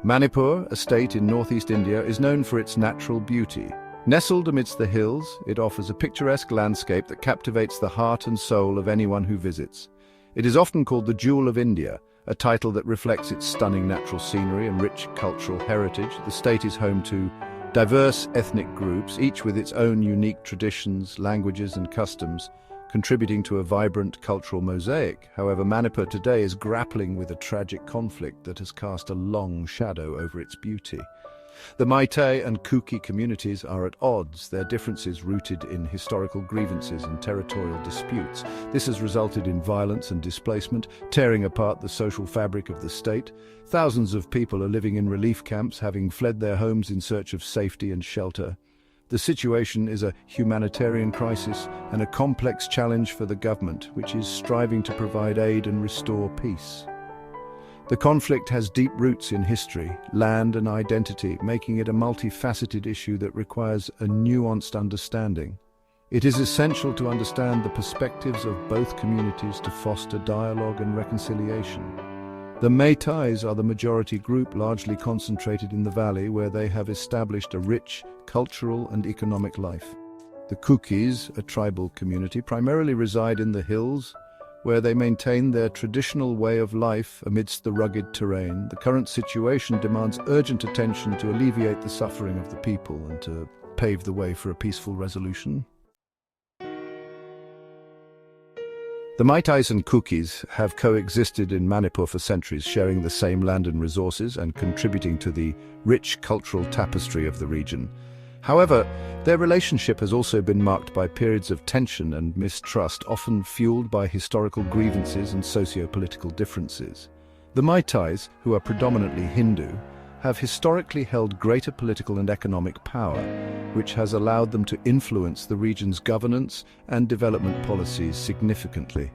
Manipur, a state in northeast India, is known for its natural beauty. Nestled amidst the hills, it offers a picturesque landscape that captivates the heart and soul of anyone who visits. It is often called the Jewel of India, a title that reflects its stunning natural scenery and rich cultural heritage. The state is home to diverse ethnic groups, each with its own unique traditions, languages and customs, contributing to a vibrant cultural mosaic. However, Manipur today is grappling with a tragic conflict that has cast a long shadow over its beauty. The Meitei and Kuki communities are at odds, their differences rooted in historical grievances and territorial disputes. This has resulted in violence and displacement, tearing apart the social fabric of the state. Thousands of people are living in relief camps, having fled their homes in search of safety and shelter. The situation is a humanitarian crisis and a complex challenge for the government, which is striving to provide aid and restore peace. The conflict has deep roots in history, land and identity, making it a multifaceted issue that requires a nuanced understanding. It is essential to understand the perspectives of both communities to foster dialogue and reconciliation. The Meiteis are the majority group, largely concentrated in the valley, where they have established a rich cultural and economic life. The Kukis, a tribal community, primarily reside in the hills, where they maintain their traditional way of life amidst the rugged terrain. The current situation demands urgent attention to alleviate the suffering of the people and to pave the way for a peaceful resolution. The Meiteis and Kukis have coexisted in Manipur for centuries, sharing the same land and resources and contributing to the rich cultural tapestry of the region. However, their relationship has also been marked by periods of tension and mistrust, often fueled by historical grievances and socio-political differences. The Meiteis, who are predominantly Hindu, have historically held greater political and economic power, which has allowed them to influence the region's governance and development policies significantly.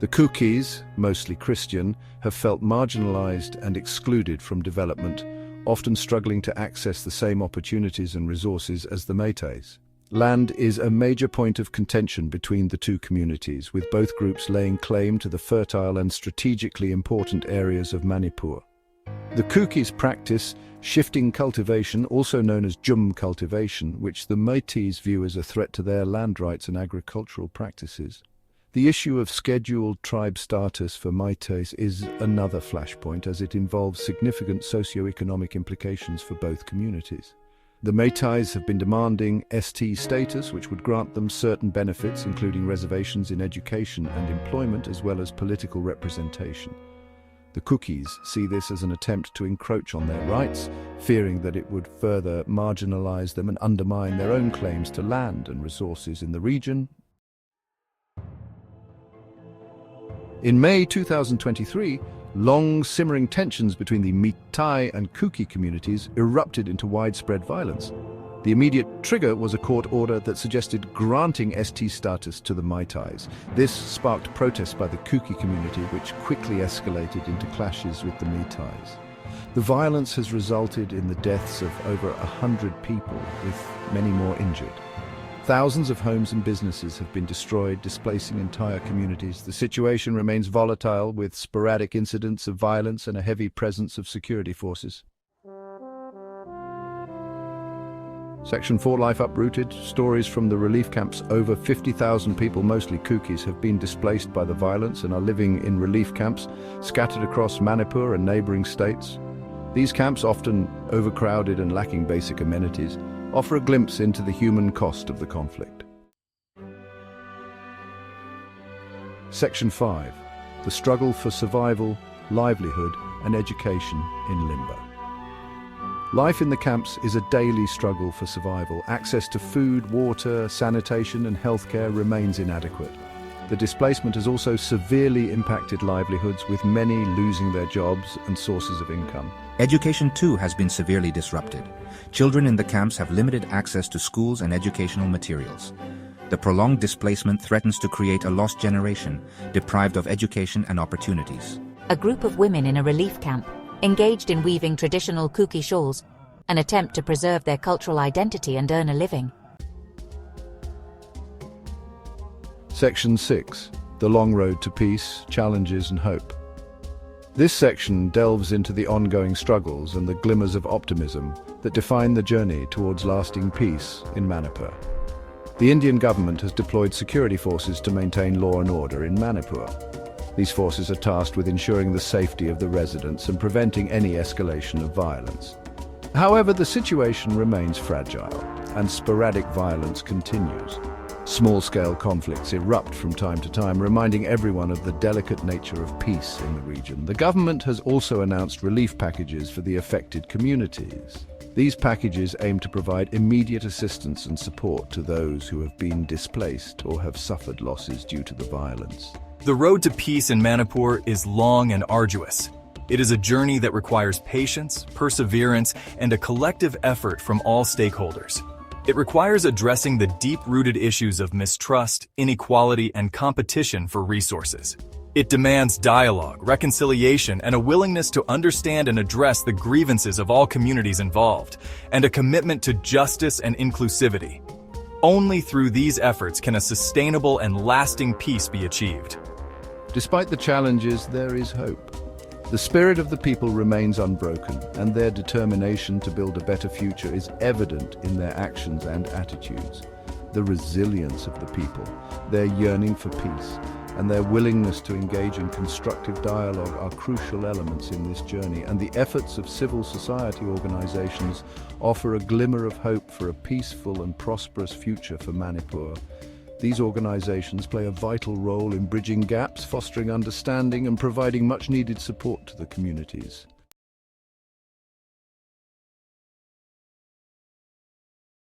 The Kukis, mostly Christian, have felt marginalized and excluded from development, often struggling to access the same opportunities and resources as the Meiteis. Land is a major point of contention between the two communities, with both groups laying claim to the fertile and strategically important areas of Manipur. The Kukis practice shifting cultivation, also known as jum cultivation, which the Meiteis view as a threat to their land rights and agricultural practices. The issue of scheduled tribe status for Meiteis is another flashpoint, as it involves significant socio-economic implications for both communities. The Meiteis have been demanding ST status, which would grant them certain benefits, including reservations in education and employment, as well as political representation. The Kukis see this as an attempt to encroach on their rights, fearing that it would further marginalize them and undermine their own claims to land and resources in the region. In May 2023, long simmering tensions between the Meitei and Kuki communities erupted into widespread violence. The immediate trigger was a court order that suggested granting ST status to the Meiteis. This sparked protests by the Kuki community, which quickly escalated into clashes with the Meiteis. The violence has resulted in the deaths of over 100 people, with many more injured. Thousands of homes and businesses have been destroyed, displacing entire communities. The situation remains volatile, with sporadic incidents of violence and a heavy presence of security forces. Section 4 Life Uprooted. Stories from the relief camps. Over 50,000 people, mostly Kukis, have been displaced by the violence and are living in relief camps scattered across Manipur and neighboring states. These camps, often overcrowded and lacking basic amenities, offer a glimpse into the human cost of the conflict. Section 5. The struggle for survival, livelihood, and education in Limbo. Life in the camps is a daily struggle for survival. Access to food, water, sanitation, and healthcare remains inadequate. The displacement has also severely impacted livelihoods, with many losing their jobs and sources of income. Education too has been severely disrupted. Children in the camps have limited access to schools and educational materials. The prolonged displacement threatens to create a lost generation, deprived of education and opportunities. A group of women in a relief camp, engaged in weaving traditional Kuki shawls, an attempt to preserve their cultural identity and earn a living. Section 6. The long road to peace, challenges and hope. This section delves into the ongoing struggles and the glimmers of optimism that define the journey towards lasting peace in Manipur. The Indian government has deployed security forces to maintain law and order in Manipur. These forces are tasked with ensuring the safety of the residents and preventing any escalation of violence. However, the situation remains fragile, and sporadic violence continues. Small-scale conflicts erupt from time to time, reminding everyone of the delicate nature of peace in the region. The government has also announced relief packages for the affected communities. These packages aim to provide immediate assistance and support to those who have been displaced or have suffered losses due to the violence. The road to peace in Manipur is long and arduous. It is a journey that requires patience, perseverance, and a collective effort from all stakeholders. It requires addressing the deep-rooted issues of mistrust, inequality, and competition for resources. It demands dialogue, reconciliation, and a willingness to understand and address the grievances of all communities involved, and a commitment to justice and inclusivity. Only through these efforts can a sustainable and lasting peace be achieved. Despite the challenges, there is hope. The spirit of the people remains unbroken, and their determination to build a better future is evident in their actions and attitudes. The resilience of the people, their yearning for peace, and their willingness to engage in constructive dialogue are crucial elements in this journey, and the efforts of civil society organizations offer a glimmer of hope for a peaceful and prosperous future for Manipur. These organizations play a vital role in bridging gaps, fostering understanding, and providing much-needed support to the communities.